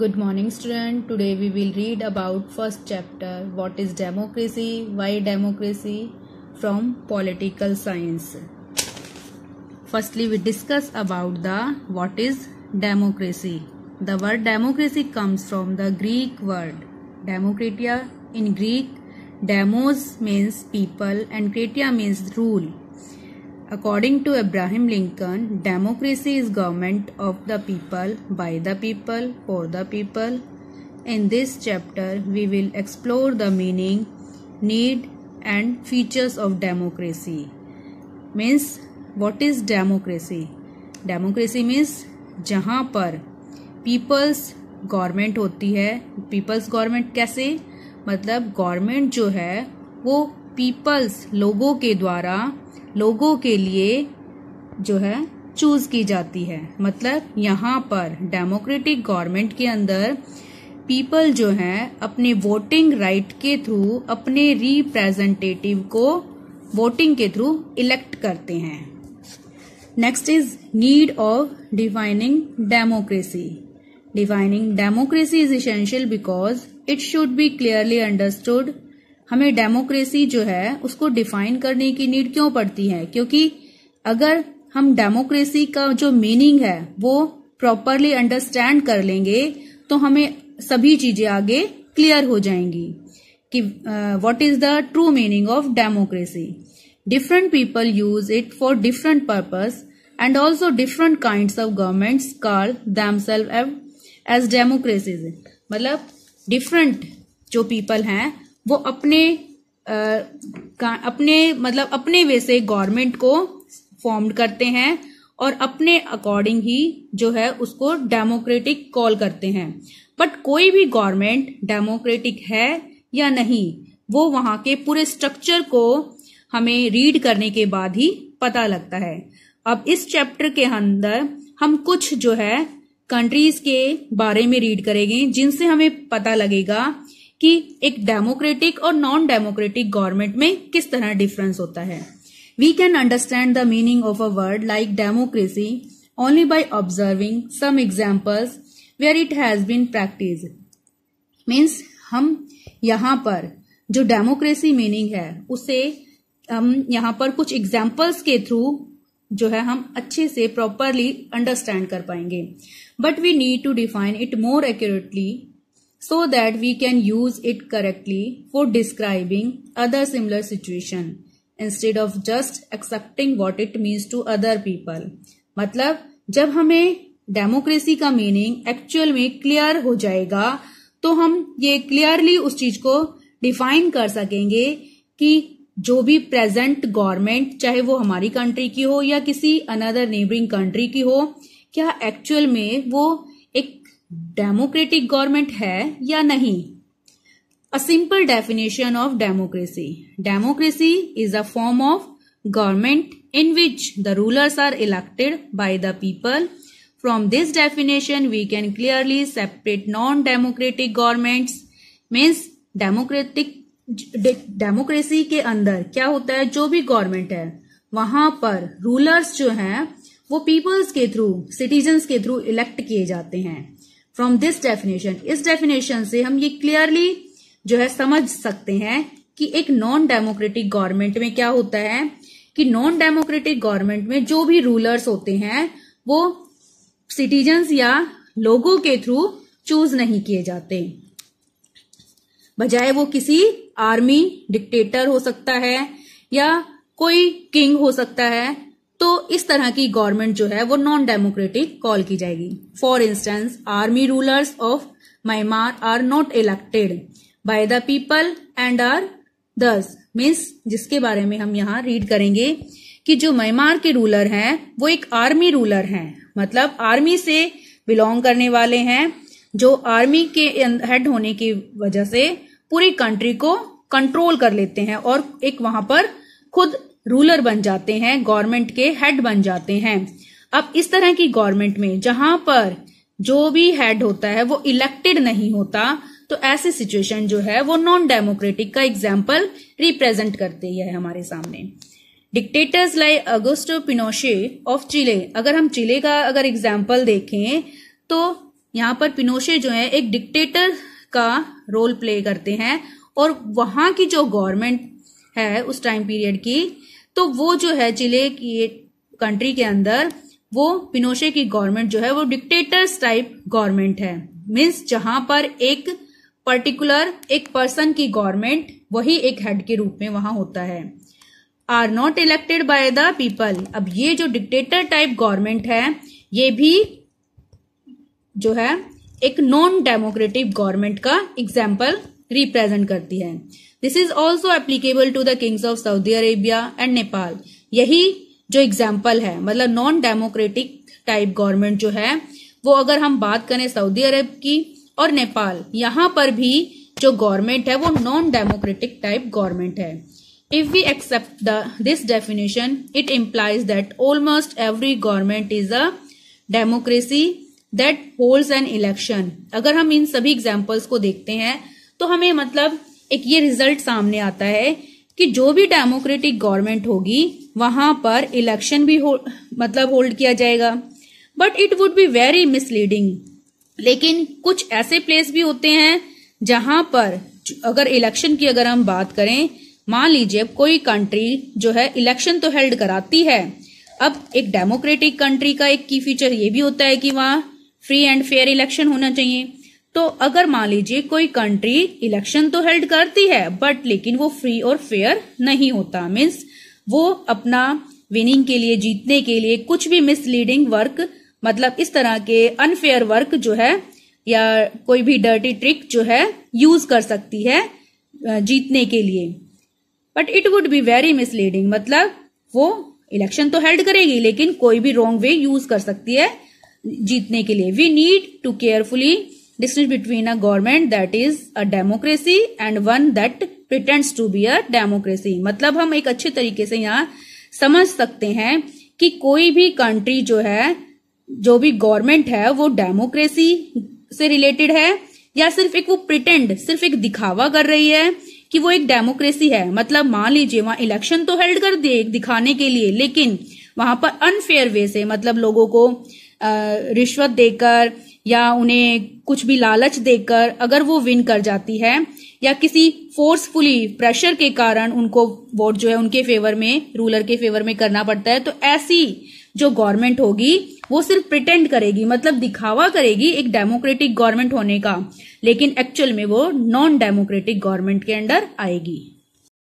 Good morning student. Today we will read about first chapter, what is democracy, why democracy, from political science. Firstly we discuss about the what is democracy. The word democracy comes from the Greek word demokratia. In Greek, demos means people and kratia means rule. According to Abraham Lincoln, democracy is government of the people, by the people, for the people. In this chapter, we will explore the meaning, need and features of democracy. Means, what is democracy? Democracy means जहाँ पर people's government होती है. People's government कैसे? मतलब government जो है वो people's लोगों के द्वारा लोगों के लिए जो है चूज की जाती है. मतलब यहाँ पर डेमोक्रेटिक गवर्नमेंट के अंदर पीपल जो है अपने वोटिंग राइट के थ्रू अपने रिप्रेजेंटेटिव को वोटिंग के थ्रू इलेक्ट करते हैं. Next is need of defining democracy. Defining democracy is essential because it should be clearly understood. हमें डेमोक्रेसी जो है उसको डिफाइन करने की नीड क्यों पड़ती है? क्योंकि अगर हम डेमोक्रेसी का जो मीनिंग है वो प्रॉपरली अंडरस्टैंड कर लेंगे तो हमें सभी चीजें आगे क्लियर हो जाएंगी कि what is the true meaning of democracy. Different people use it for different purpose and also different kinds of governments call themselves as democracies. मतलब डिफरेंट जो पीपल हैं वो अपने वे से गवर्नमेंट को फॉर्म करते हैं और अपने अकॉर्डिंग ही जो है उसको डेमोक्रेटिक कॉल करते हैं. बट कोई भी गवर्नमेंट डेमोक्रेटिक है या नहीं वो वहां के पूरे स्ट्रक्चर को हमें रीड करने के बाद ही पता लगता है. अब इस चैप्टर के अंदर हम कुछ जो है कंट्रीज के बारे में रीड करेंगे जिनसे हमें पता लगेगा कि एक डेमोक्रेटिक और नॉन डेमोक्रेटिक गवर्नमेंट में किस तरह डिफरेंस होता है. We can understand the meaning of a word like democracy only by observing some examples where it has been practice. Means हम यहाँ पर जो डेमोक्रेसी मीनिंग है उसे हम यहाँ पर कुछ एग्जाम्पल्स के थ्रू जो है हम अच्छे से प्रॉपरली अंडरस्टैंड कर पाएंगे. But we need to define it more accurately so that we can use it correctly for describing other similar situation instead of just accepting what it means to other people. मतलब जब हमें democracy का meaning actual में clear हो जाएगा तो हम ये क्लियरली उस चीज को डिफाइन कर सकेंगे कि जो भी प्रेजेंट गवर्नमेंट चाहे वो हमारी कंट्री की हो या किसी अनदर नेबरिंग कंट्री की हो क्या एक्चुअल में वो एक डेमोक्रेटिक गवर्नमेंट है या नहीं. A simple definition of democracy. Democracy is a form of government in which the rulers are elected by the people. From this definition we can clearly separate non democratic governments. Means democracy के अंदर क्या होता है, जो भी government है वहां पर रूलर्स जो हैं वो पीपल्स के थ्रू सिटीजन्स के थ्रू इलेक्ट किए जाते हैं. फ्रॉम दिस डेफिनेशन, इस डेफिनेशन से हम ये क्लियरली जो है समझ सकते हैं कि एक नॉन डेमोक्रेटिक गवर्नमेंट में क्या होता है कि नॉन डेमोक्रेटिक गवर्नमेंट में जो भी रूलर्स होते हैं वो सिटीजन्स या लोगों के थ्रू चूज नहीं किए जाते, बजाय वो किसी आर्मी डिक्टेटर हो सकता है या कोई किंग हो सकता है. तो इस तरह की गवर्नमेंट जो है वो नॉन डेमोक्रेटिक कॉल की जाएगी. For instance army rulers of Myanmar are not elected by the people and are thus. Means जिसके बारे में हम यहाँ रीड करेंगे कि जो म्यांमार के रूलर हैं वो एक आर्मी रूलर हैं. मतलब आर्मी से बिलोंग करने वाले हैं जो आर्मी के हेड होने की वजह से पूरी कंट्री को कंट्रोल कर लेते हैं और एक वहां पर खुद रूलर बन जाते हैं, गवर्नमेंट के हेड बन जाते हैं. अब इस तरह की गवर्नमेंट में जहां पर जो भी हेड होता है वो इलेक्टेड नहीं होता तो ऐसी सिचुएशन जो है वो नॉन डेमोक्रेटिक का एग्जाम्पल रिप्रेजेंट करते है हमारे सामने. Dictators like Augusto Pinochet of Chile. अगर हम चिले का एग्जाम्पल देखें तो यहाँ पर पिनोशे जो है एक डिक्टेटर का रोल प्ले करते हैं, और वहां की जो गवर्नमेंट है उस टाइम पीरियड की, तो वो जो है चिले की कंट्री के अंदर वो पिनोशे की गवर्नमेंट जो है वो डिक्टेटर्स टाइप गवर्नमेंट है। मीन्स जहां पर एक पर्टिकुलर एक पर्सन की गवर्नमेंट वही एक हेड के रूप में वहां होता है। Are not elected by the people. अब ये जो डिक्टेटर टाइप गवर्नमेंट है ये भी जो है एक नॉन डेमोक्रेटिक गवर्नमेंट का एग्जाम्पल रिप्रेजेंट करती है। This is also applicable to the kings of Saudi Arabia and Nepal. यही जो एग्जाम्पल है, मतलब नॉन डेमोक्रेटिक टाइप गवर्नमेंट जो है वो अगर हम बात करें सऊदी अरब की और नेपाल, यहां पर भी जो गवर्नमेंट है वो नॉन डेमोक्रेटिक टाइप गवर्नमेंट है। If we accept this definition it implies that almost every government is a democracy that holds an election. अगर हम इन सभी एग्जाम्पल्स को देखते हैं तो हमें मतलब एक ये रिजल्ट सामने आता है कि जो भी डेमोक्रेटिक गवर्नमेंट होगी वहां पर इलेक्शन भी मतलब होल्ड किया जाएगा, but it would be very misleading. लेकिन कुछ ऐसे प्लेस भी होते हैं जहां पर अगर इलेक्शन की अगर हम बात करें, मान लीजिए कोई कंट्री जो है इलेक्शन तो हेल्ड कराती है। अब एक डेमोक्रेटिक कंट्री का एक की फीचर ये भी होता है कि वहां फ्री एंड फेयर इलेक्शन होना चाहिए। तो अगर मान लीजिए कोई कंट्री इलेक्शन तो हेल्ड करती है बट लेकिन वो फ्री और फेयर नहीं होता, मीन्स वो अपना विनिंग के लिए, जीतने के लिए कुछ भी मिसलीडिंग वर्क, मतलब इस तरह के अनफेयर वर्क जो है या कोई भी डर्टी ट्रिक जो है यूज कर सकती है जीतने के लिए। But it would be very misleading, मतलब वो इलेक्शन तो हेल्ड करेगी लेकिन कोई भी रॉन्ग वे यूज कर सकती है जीतने के लिए। We need to carefully distinguish between a government that is a democracy and one that pretends to be a democracy. मतलब हम एक अच्छे तरीके से यहाँ समझ सकते हैं कि कोई भी कंट्री जो है, जो भी गवर्नमेंट है वो डेमोक्रेसी से रिलेटेड है या सिर्फ एक वो प्रिटेंड, सिर्फ एक दिखावा कर रही है कि वो एक डेमोक्रेसी है। मतलब मान लीजिए वहां इलेक्शन तो हेल्ड कर दिए दिखाने के लिए, लेकिन वहां पर अनफेयर वे से, मतलब लोगों को रिश्वत देकर या उन्हें कुछ भी लालच देकर अगर वो विन कर जाती है या किसी फोर्सफुली प्रेशर के कारण उनको वोट जो है उनके फेवर में, रूलर के फेवर में करना पड़ता है, तो ऐसी जो गवर्नमेंट होगी वो सिर्फ प्रिटेंड करेगी, मतलब दिखावा करेगी एक डेमोक्रेटिक गवर्नमेंट होने का, लेकिन एक्चुअल में वो नॉन डेमोक्रेटिक गवर्नमेंट के अंडर आएगी।